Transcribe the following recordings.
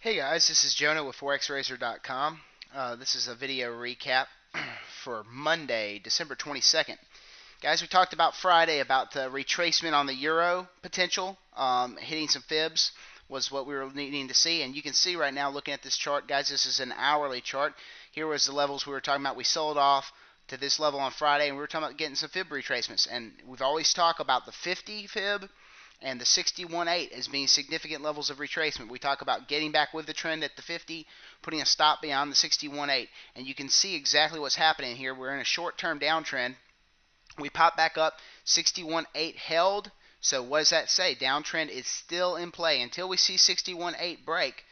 Hey guys, this is Jonah with Forexrazor.com. This is a video recap for Monday, December 22nd. Guys, we talked about Friday about the retracement on the euro potential. Hitting some fibs was what we were needing to see. And you can see right now, looking at this chart, guys, this is an hourly chart. Here was the levels we were talking about. We sold off to this level on Friday, and we were talking about getting some fib retracements. And we've always talked about the 50 fib and the 61.8 as being significant levels of retracement. We talk about getting back with the trend at the 50, putting a stop beyond the 61.8, and you can see exactly what's happening here. We're in a short-term downtrend. We pop back up, 61.8 held. So what does that say? Downtrend is still in play until we see 61.8 break.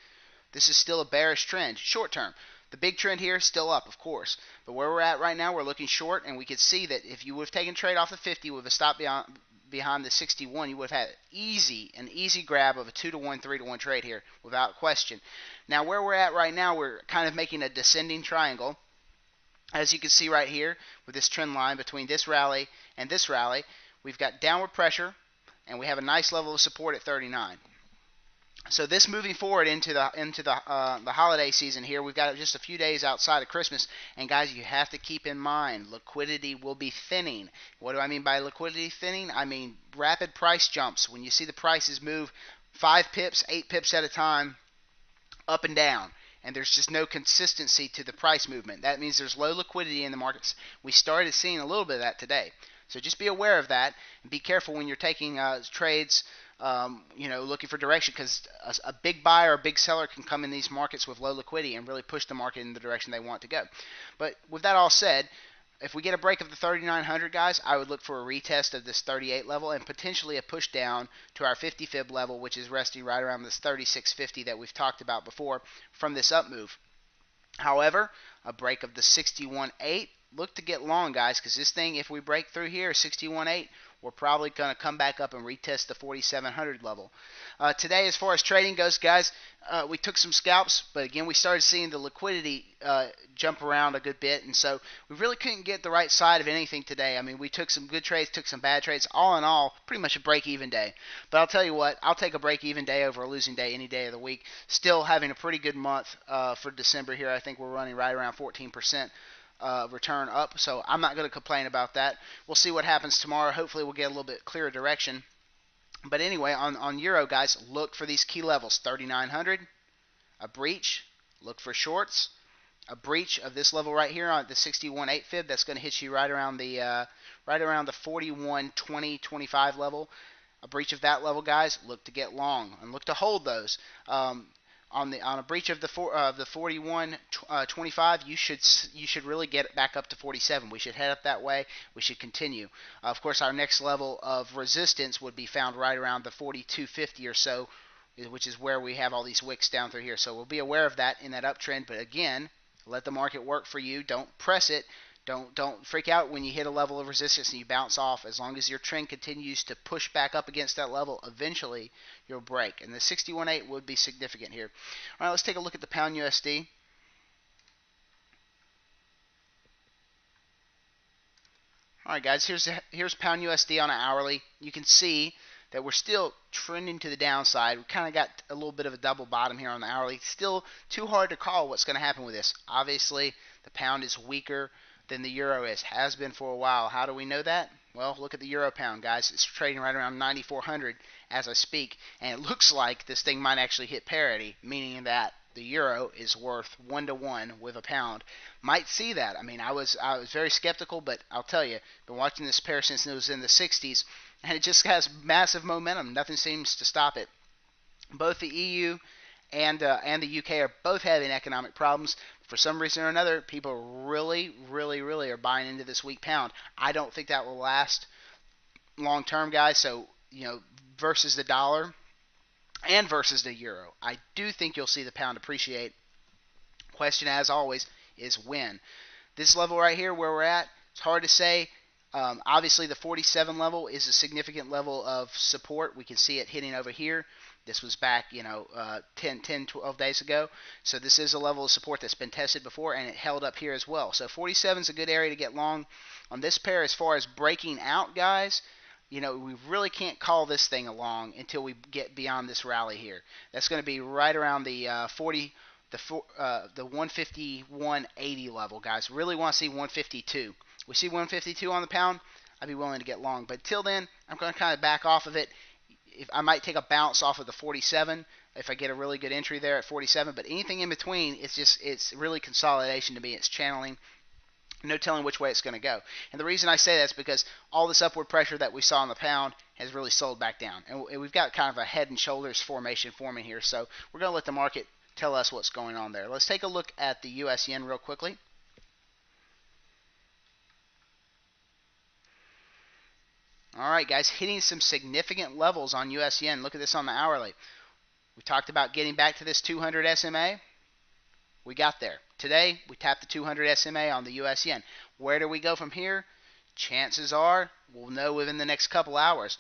This is still a bearish trend, short term. The big trend here is still up, of course. But where we're at right now, we're looking short, and we could see that if you would have taken trade off the 50 with a stop behind the 61, you would have had an easy grab of a 2-to-1, 3-to-1 trade here without question. Now, where we're at right now, we're kind of making a descending triangle. As you can see right here with this trend line between this rally and this rally, we've got downward pressure, and we have a nice level of support at 39. So this moving forward into the holiday season here, we've got just a few days outside of Christmas, and guys, you have to keep in mind liquidity will be thinning. What do I mean by liquidity thinning? I mean rapid price jumps. When you see the prices move 5 pips, 8 pips at a time, up and down, and there's just no consistency to the price movement. That means there's low liquidity in the markets. We started seeing a little bit of that today. So just be aware of that, and be careful when you're taking trades. Looking for direction, because a big buyer or big seller can come in these markets with low liquidity and really push the market in the direction they want to go. But with that all said, if we get a break of the 3,900, guys, I would look for a retest of this 38 level and potentially a push down to our 50 fib level, which is resting right around this 36.50 that we've talked about before from this up move. However, a break of the 61.8, look to get long, guys, because this thing, if we break through here, 61.8, we're probably going to come back up and retest the 4,700 level. Today, as far as trading goes, guys, we took some scalps, but again, we started seeing the liquidity jump around a good bit, and so we really couldn't get the right side of anything today. I mean, we took some good trades, took some bad trades. All in all, pretty much a break-even day. But I'll tell you what, I'll take a break-even day over a losing day any day of the week. Still having a pretty good month for December here. I think we're running right around 14%. Return up, so I'm not going to complain about that. We'll see what happens tomorrow. Hopefully we'll get a little bit clearer direction. But anyway, on Euro, guys, look for these key levels: 3,900, a breach, look for shorts, a breach of this level right here on the 61.8 fib. That's going to hit you right around the 41.20, 25 level. A breach of that level, guys, look to get long and look to hold those. On a breach of the 41.25, you should really get it back up to 47. We should head up that way. We should continue. Of course, our next level of resistance would be found right around the 42.50 or so, which is where we have all these wicks down through here. So we'll be aware of that in that uptrend. But again, let the market work for you. Don't press it. Don't freak out when you hit a level of resistance and you bounce off. As long as your trend continues to push back up against that level, eventually you'll break. And the 61.8 would be significant here. All right, let's take a look at the pound USD. All right, guys, here's pound USD on an hourly. You can see that we're still trending to the downside. We kind of got a little bit of a double bottom here on the hourly. Still too hard to call what's going to happen with this. Obviously, the pound is weaker than the euro has been for a while. How do we know that? Well, look at the euro pound, guys. It's trading right around 9,400 as I speak, and it looks like this thing might actually hit parity, meaning that the euro is worth 1-to-1 with a pound. Might see that. I mean, I was very skeptical, but I'll tell you, been watching this pair since it was in the 60s, and it just has massive momentum. Nothing seems to stop it. Both the EU and the UK are both having economic problems. For some reason or another, people really are buying into this weak pound. I don't think that will last long term, guys. So, versus the dollar and versus the euro, I do think you'll see the pound appreciate. Question, as always, is when. This level right here where we're at, it's hard to say. Obviously, the 47 level is a significant level of support. We can see it hitting over here. This was back, 10, 12 days ago. So this is a level of support that's been tested before, and it held up here as well. So 47 is a good area to get long on this pair. As far as breaking out, guys, we really can't call this thing along until we get beyond this rally here. That's going to be right around the 151.80 level, guys. Really want to see 152. We see 152 on the pound, I'd be willing to get long. But till then, I'm going to kind of back off of it. If I might take a bounce off of the 47 if I get a really good entry there at 47. But anything in between, it's really consolidation to me. It's channeling. No telling which way it's going to go. And the reason I say that is because all this upward pressure that we saw on the pound has really sold back down. And we've got kind of a head and shoulders formation forming here. So we're going to let the market tell us what's going on there. Let's take a look at the US yen real quickly. All right, guys, hitting some significant levels on US yen. Look at this on the hourly. We talked about getting back to this 200 SMA. We got there. Today, we tapped the 200 SMA on the US yen. Where do we go from here? Chances are we'll know within the next couple hours.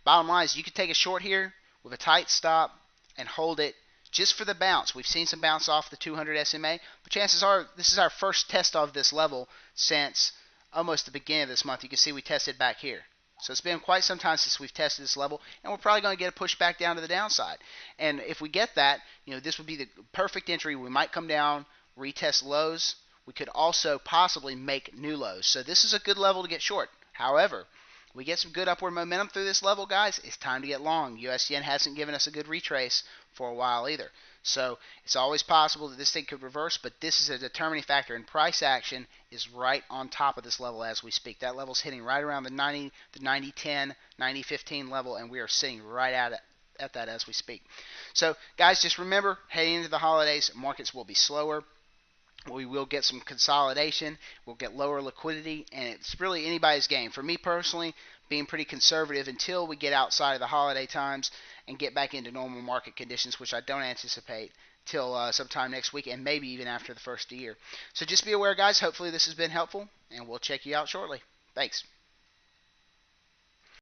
Bottom line is you could take a short here with a tight stop and hold it just for the bounce. We've seen some bounce off the 200 SMA, but chances are this is our first test of this level since almost the beginning of this month. You can see we tested back here. So it's been quite some time since we've tested this level, and we're probably going to get a push back down to the downside. And if we get that, this would be the perfect entry. We might come down, retest lows. We could also possibly make new lows. So this is a good level to get short. However, we get some good upward momentum through this level, guys, it's time to get long. US yen hasn't given us a good retrace for a while either. So it's always possible that this thing could reverse, but this is a determining factor, and price action is right on top of this level as we speak. That level's hitting right around the 90-10, 90-15 level, and we are sitting right at that as we speak. So, guys, just remember, heading into the holidays, markets will be slower. We will get some consolidation. We'll get lower liquidity, and it's really anybody's game. For me personally, being pretty conservative until we get outside of the holiday times and get back into normal market conditions, which I don't anticipate till sometime next week and maybe even after the first of the year. So just be aware, guys. Hopefully this has been helpful, and we'll check you out shortly. Thanks.